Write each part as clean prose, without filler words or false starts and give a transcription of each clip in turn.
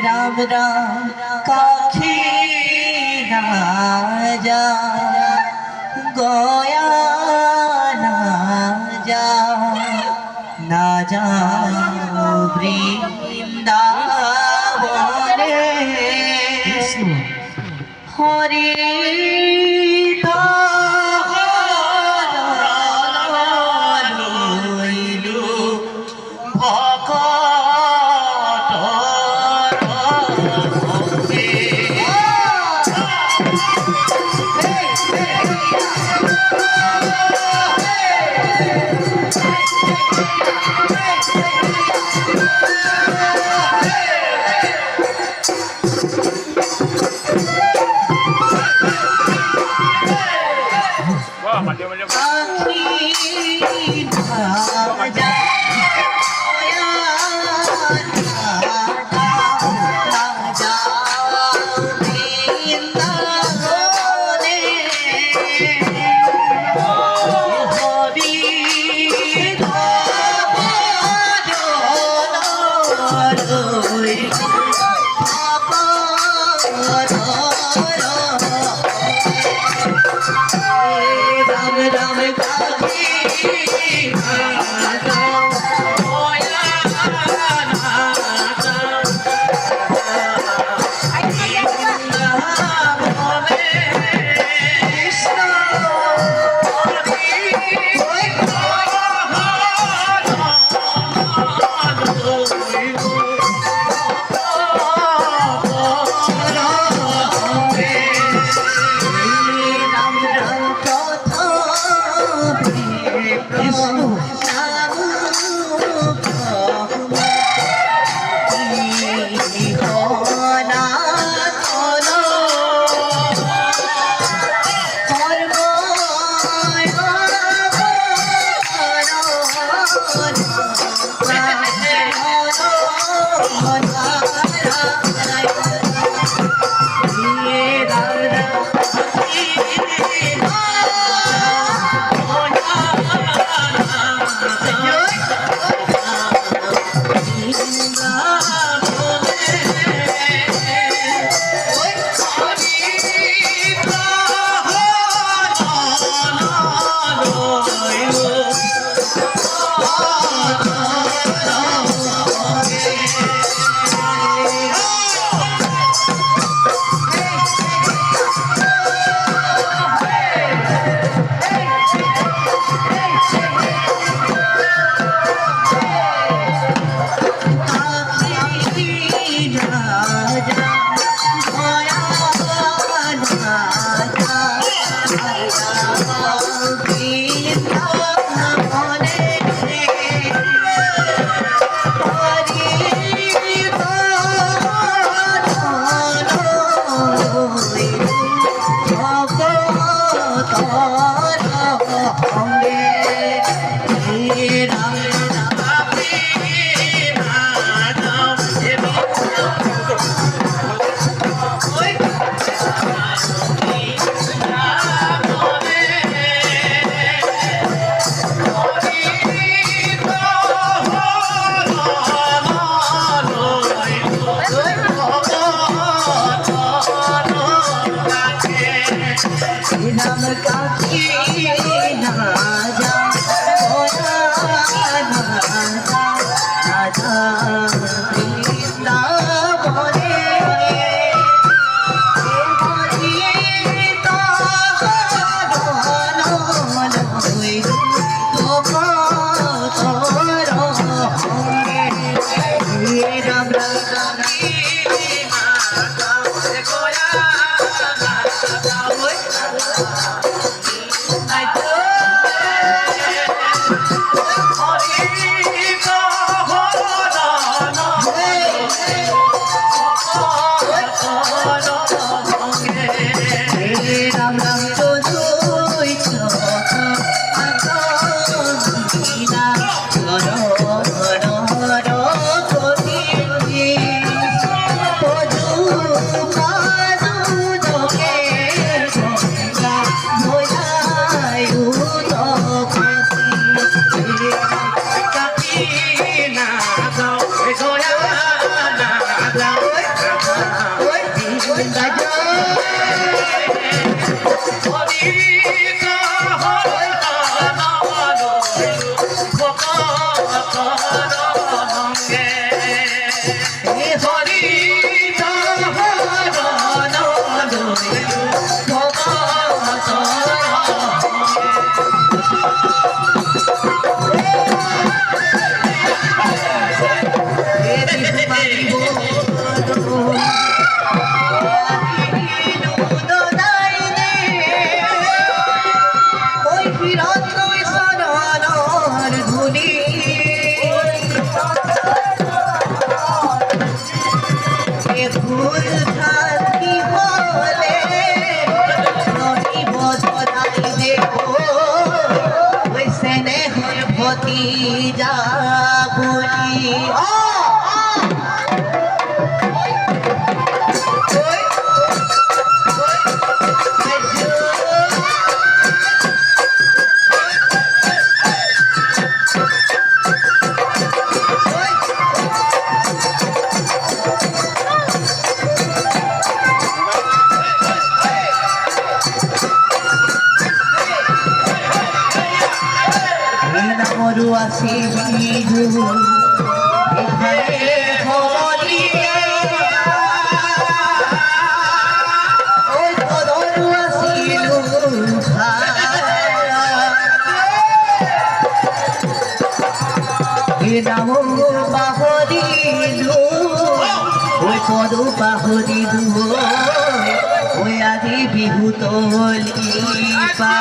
राम राम काखी ना जा गोया ना जा वृंदावने हरे মরু আসি বিহু এখানে হরিয়া ওই ধরু আসিলু এ নাম পাহরিলু ওই পদ পাহরিলু ওই আদি বিহু তলিপা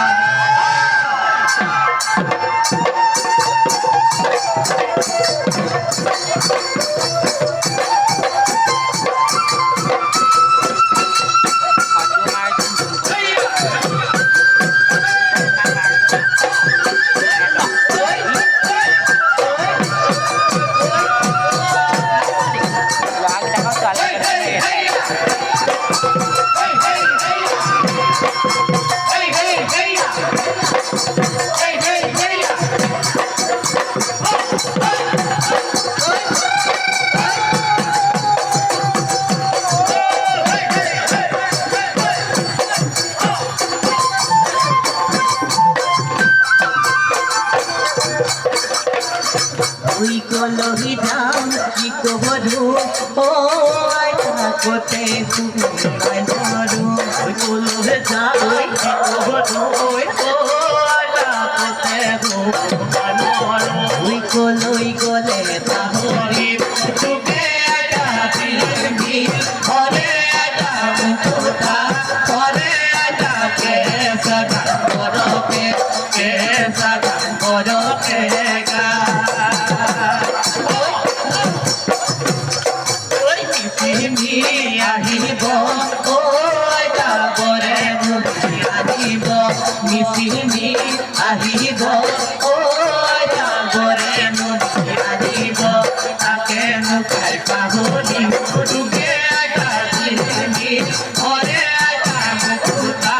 উই কলহি দাম কি কবরু ও আইতা কোতে ফুলাই ধরু উই কলহি দাম কি কবরু ও আইতা কোতে ফুলাই ধরু উই কলে পাহরি তুকে আইতা দিবি হরে আইতা মুকতা হরে আইতা কে সদা করকে কে সদা করকে গা আহিব ঐ যাবৰে মুঠি আহিব মিচিমি আহিব ঐ যাবৰে মুঠি আহিব তাকে নুকাই পাহৰি তোকে আইতামি হৰে আইতা মুকুতা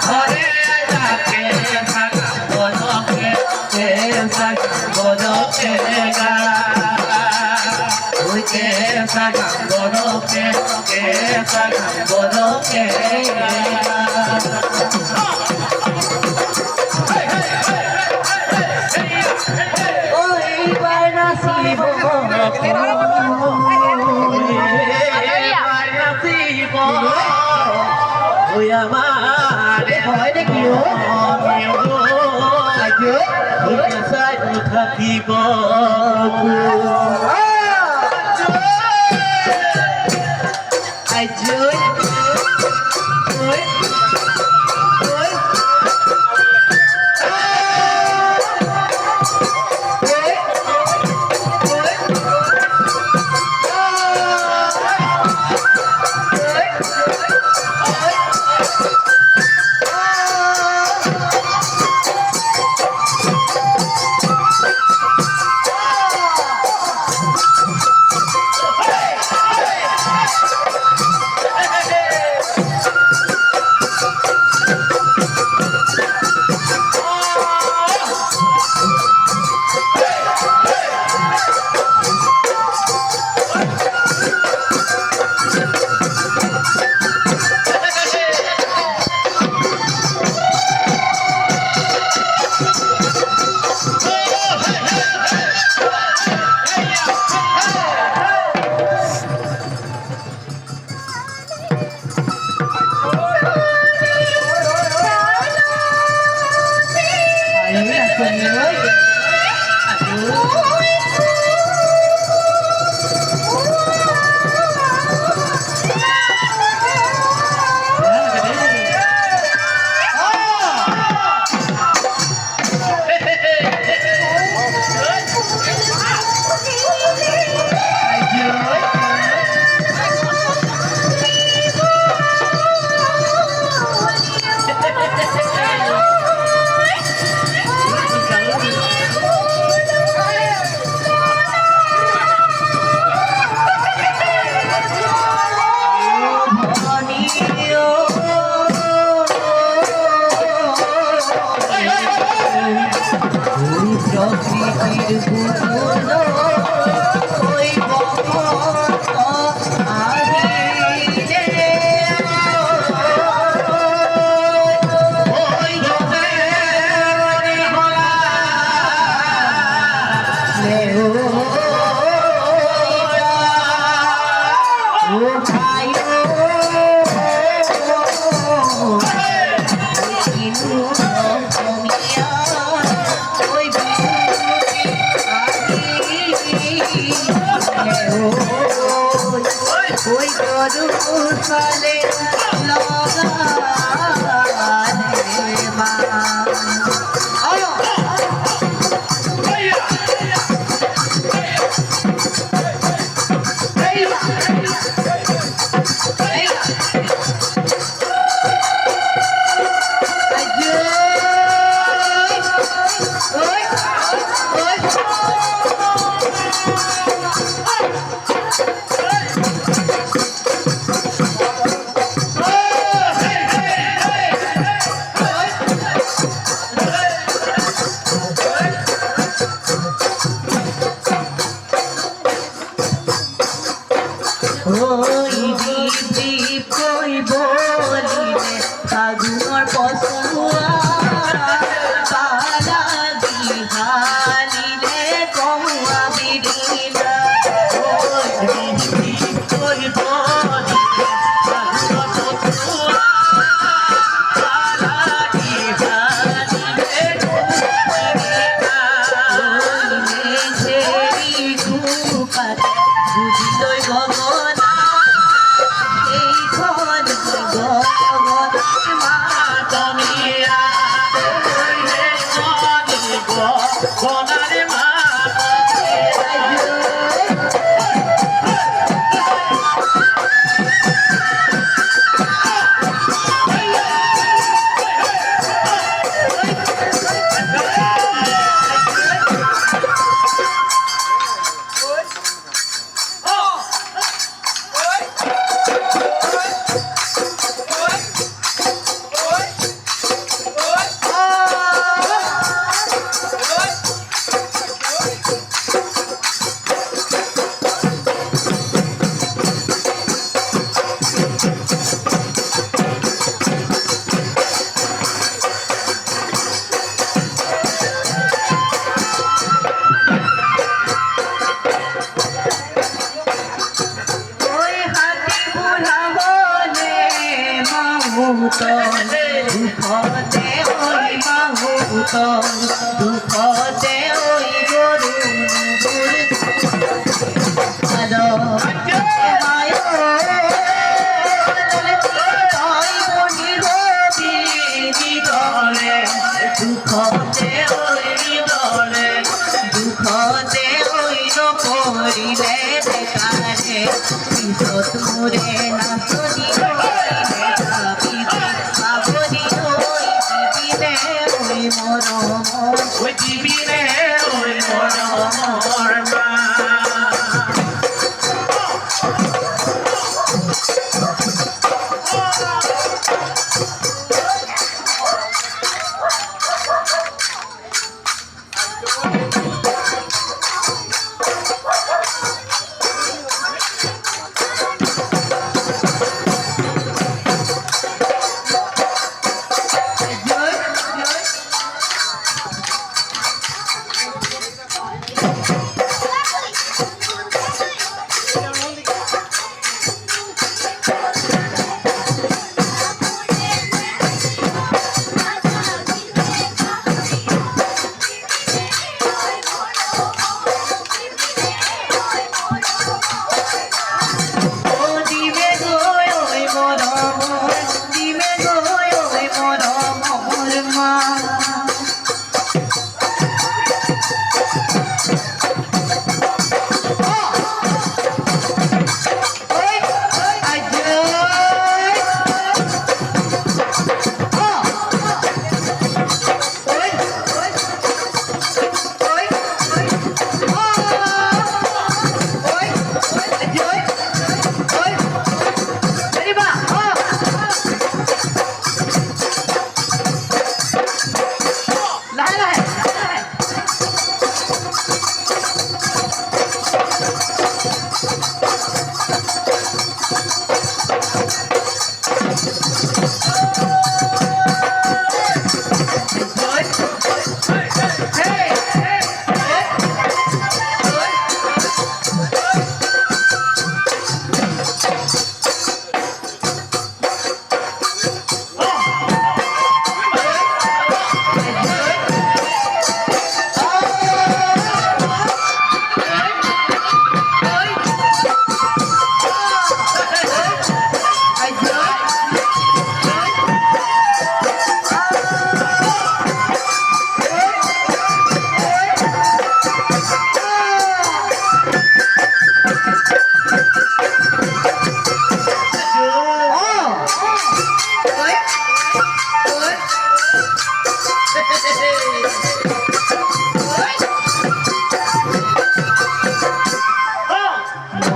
হৰে আইতাকে ভাগা বলকে কে ভাগা বলকে গা que saca bonoque, que saca bonoque. Hoy para si bonoque, hoy amar, hoy de que yo, hoy sai uthati boku. I do চলে লগালে মা ওই দীপ কই বলিলে ফাগুনের পশুয়া পালা বিহালিলে কৌয়া বিড়িলা ওই দীপ কই বলিলে ফাগুনের পশুয়া পালা বিহালিলে কৌয়া বিড়িলা ওই মেঘেরি দুপাতে বুঝিলই গগন দুঃখতে ওই মাহুত দুঃখতে ওই গরু দুঃখতে ওই দলে দুঃখতে ওই নপরিলে দেখারে পিছত মুরে নাচনি ওই জীবিনে ওই মরমর মা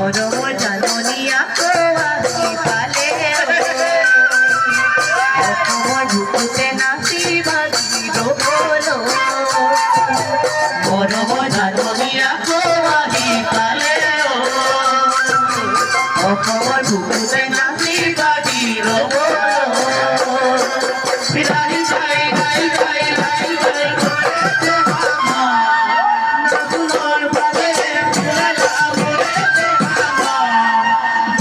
মরম জাননিয়া কোয়াহি পালে অসময় ঢুকুতে নাচি বাজির বলো মরম জাননিয়া কোয়াহি পালে অসময় ঢুকুতে নাচি বাজির বলো বিলাই যাই গাই গাই গাই গাই করে মামা নাচুনোর পালে ফুলালা মোরে মামা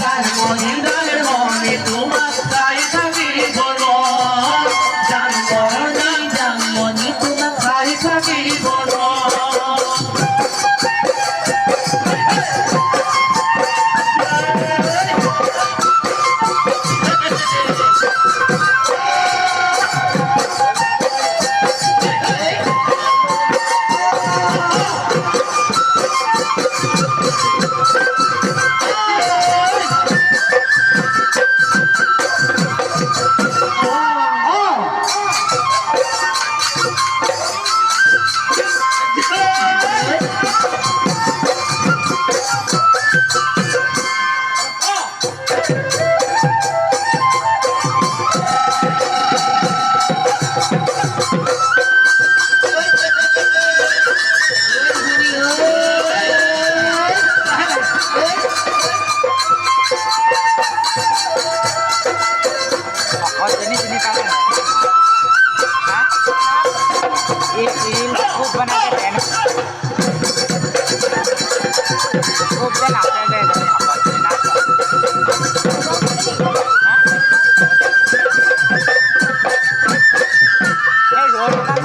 গান মনে তোমার তাই থাকি বলো জান মনি তোমার তাই থাকি বলো और जनी का हाँ एक रील खूब बना के देना खूब देना पहले देना हाँ रोज का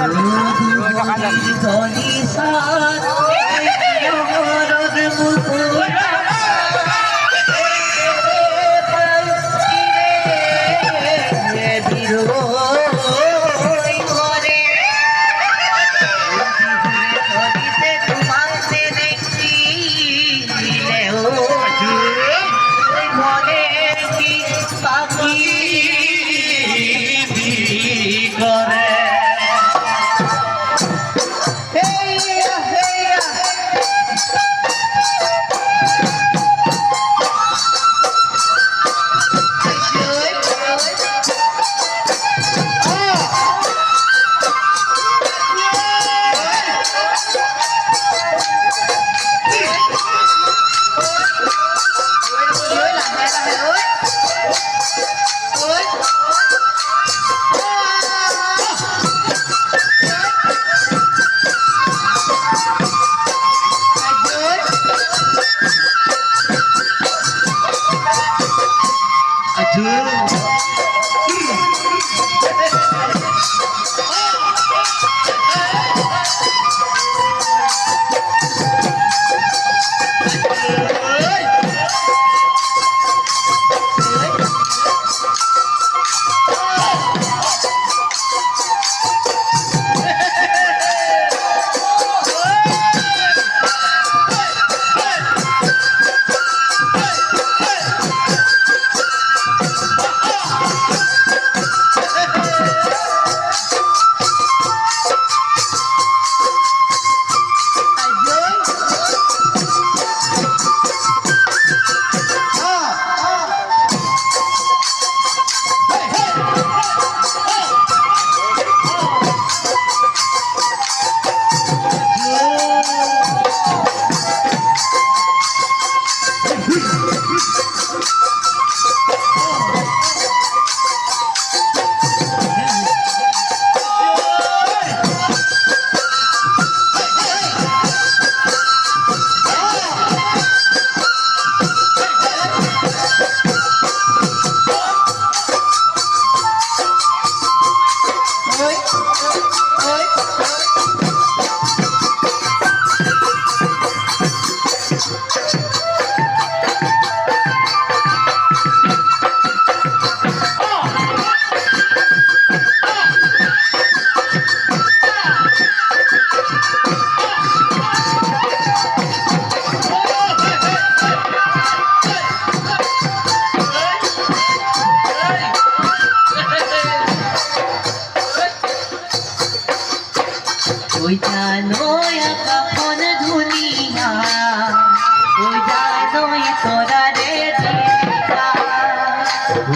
ওই তোরা রে দিতা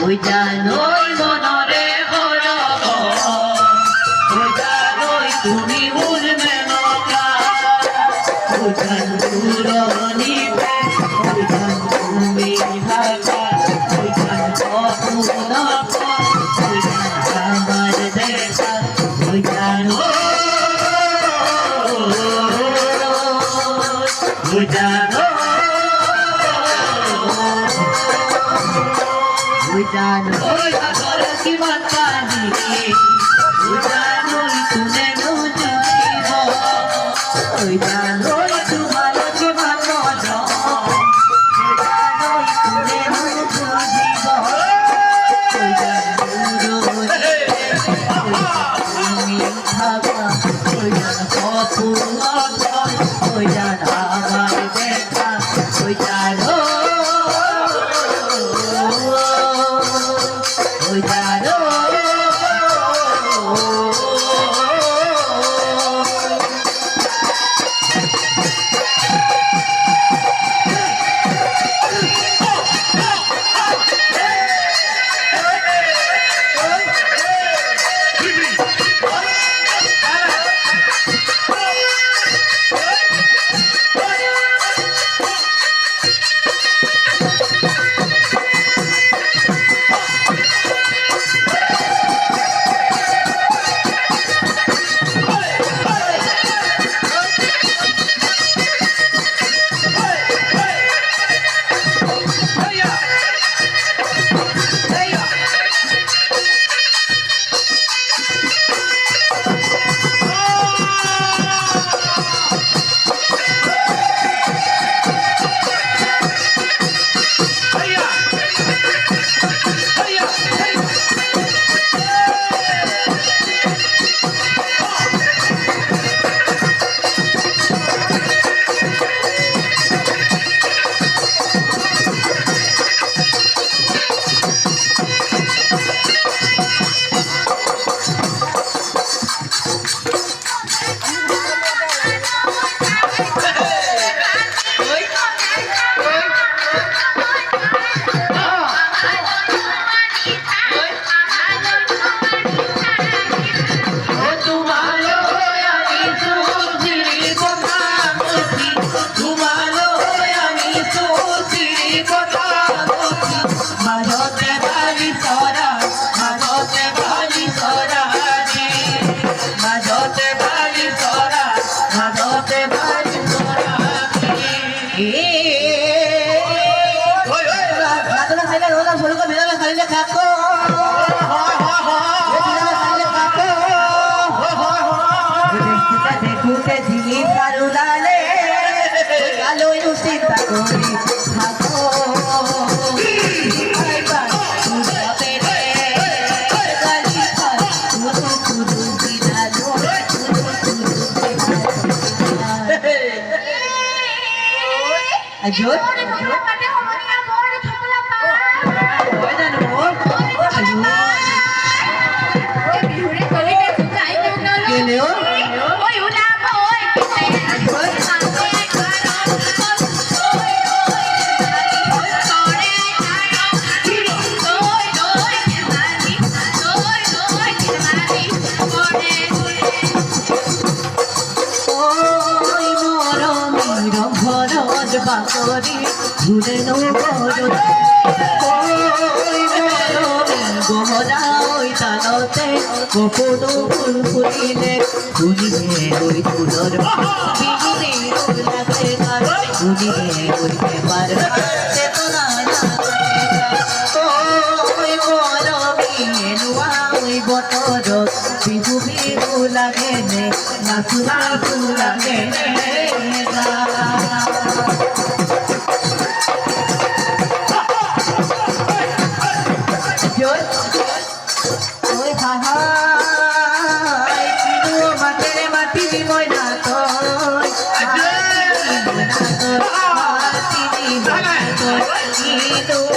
ওই জানোই মনরে হলো ওই জানোই তুমি উড়বে নৌকা ওই জান দূরণীতে ওই জান তুমি ঢাকা ওই জান অপূর্ণ ওই জান আমার দেখা ওই জানো ওই জানো ওই জানো ওই সাগর কি মাতানি ওই জানো শুনে বুঝিব ওই জানো তোমার কি ভালো ওই জানো শুনে বুঝিব ওই জানো তুমি থাকা ওই জানো অপূর্ণ ওই জানো আমার দেখা ওই জানো ওই জানো Ajut, ঘুরে গহনা ওই তালতে কপন ফুল ফুলিলে শুনিবে ওই ফুলর বিনুরে লাগে গান শুনিবে ওই পেপার চেতনা ওই মরমি এনুয়া ওই বটর বিহু বিহু লাগে নে নাচুরা লাগে Ito